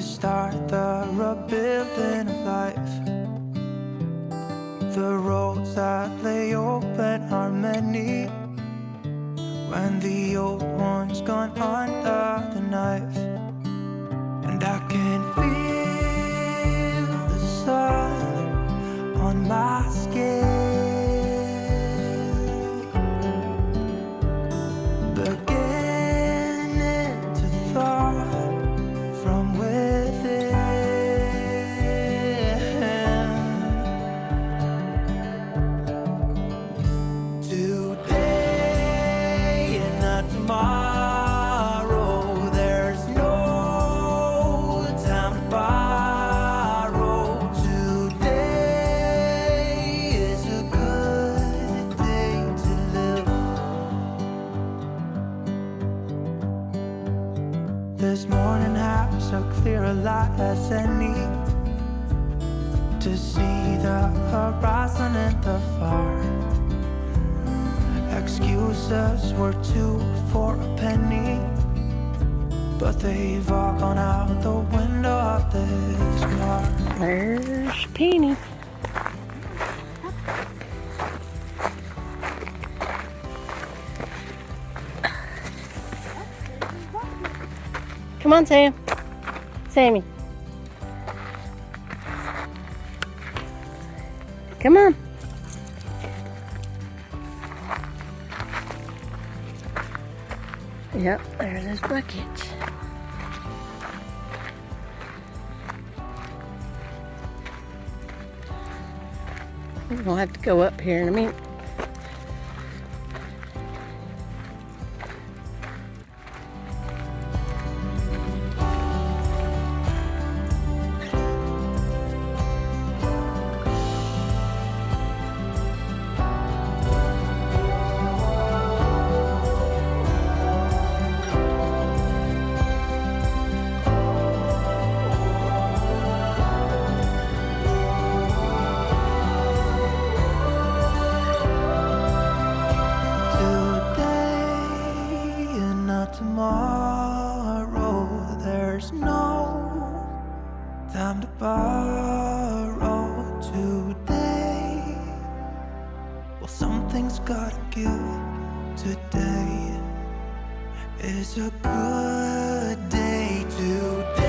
start the rebuilding of life. The roads that lay open are many when the old one's gone under the knife. And I can feel the sun on my skin, beginning to thaw from within. Today and not tomorrow, there's no time to borrow. Today is a good day to live. This morning has so clear a light as any to see the horizon and the far. Excuses were 2 for a penny, but they've all gone out the window of this car. There's Peony. Come on, Sam. Sammy. Come on. Yep, there's his bucket. We'll have to go up here in a minute. Today and not tomorrow, there's no time to borrow. Today, well, something's gotta give. Today is a good day. Today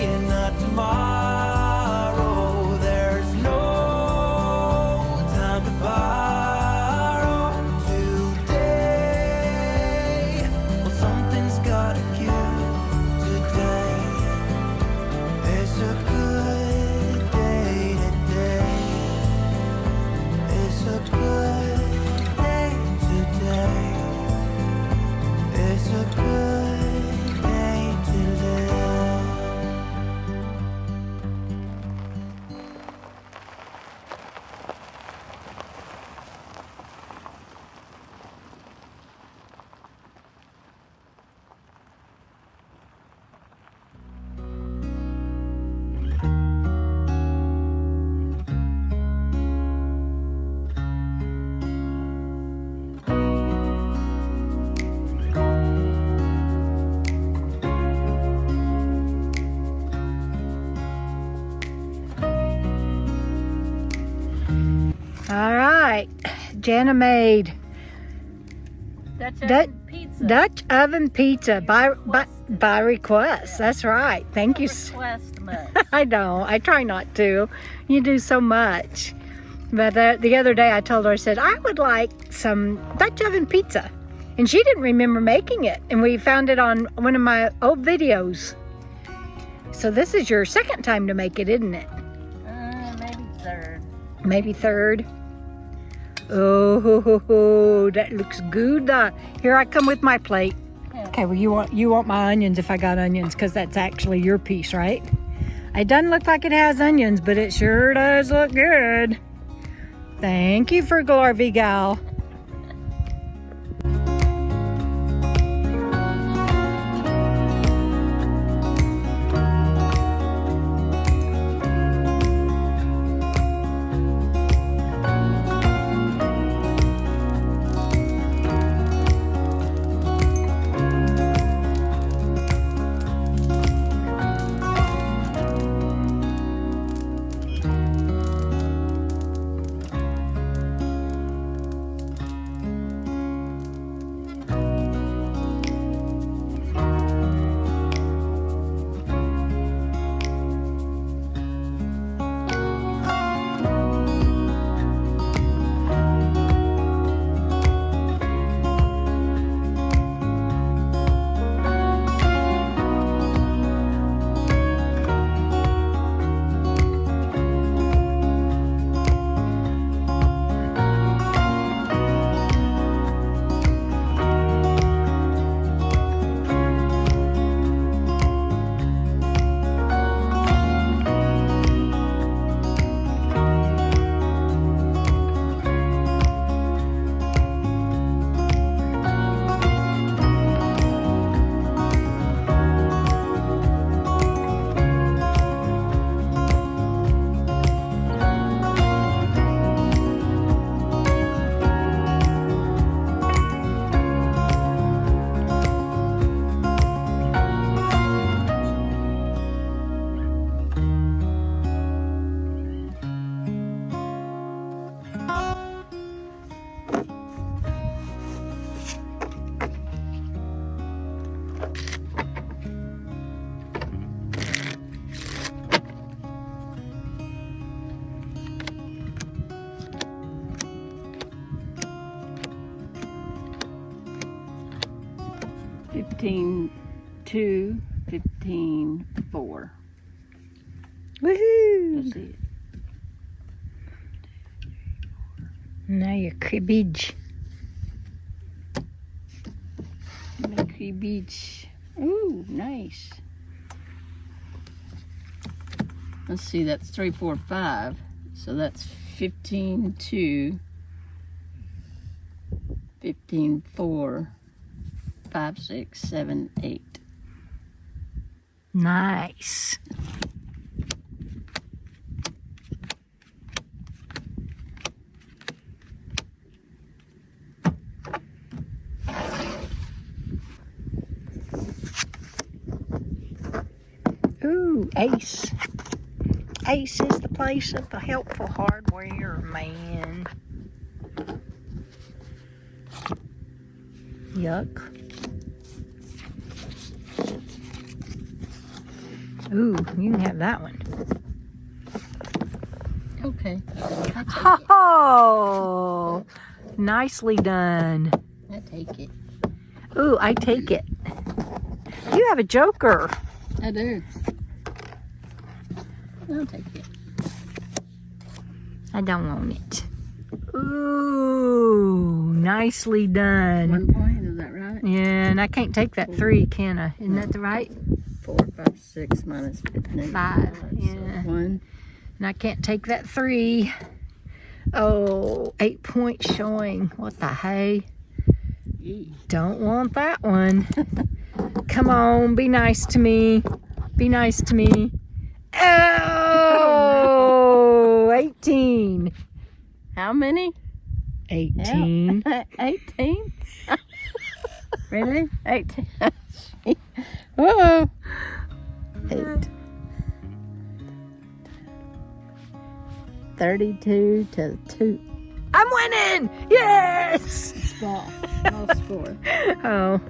and not tomorrow, there's no time to borrow. Today, well, something's gotta give. Today is a good day. Today is a good day. Today is a good day to live. All right, Jana made Dutch oven pizza by request. That's right. Thank you. Request much. I don't. I try not to. You do so much. But the other day I told her, I said, I would like some Dutch oven pizza. And she didn't remember making it. And we found it on one of my old videos. So this is your second time to make it, isn't it? Maybe third. Maybe third. Oh, that looks good. Here I come with my plate. Okay, well you want my onions if I got onions, because that's actually your piece, right? It doesn't look like it has onions, but it sure does look good. Thank you for Garvey Gal. 15-2, 15-4. Woohoo! That's it. Now your cribbage. Cribbage. Ooh, nice. Let's see, that's 3, 4, 5. So that's 15-2, 15-4, 5, 6, 7, 8. Nice. Ooh, Ace. Ace is the place of the helpful hardware, man. Yuck. Ooh, you can have that one. Okay. Oh, nicely done. I take it. Ooh, I take it. You have a joker. I do. I'll take it. I don't want it. Ooh, nicely done. 1 point, is that right? Yeah, and I can't take that 3, can I? Isn't that the right? 4, 5, 6 minus 15. 5, So yeah. 1. And I can't take that 3. Oh, 8 points showing. What the hey? Don't want that one. Come on, be nice to me. Be nice to me. Oh, 18. How many? 18. 18? Really? 18. Whoa. 8. 32-2. I'm winning! Yes! Small score. Oh.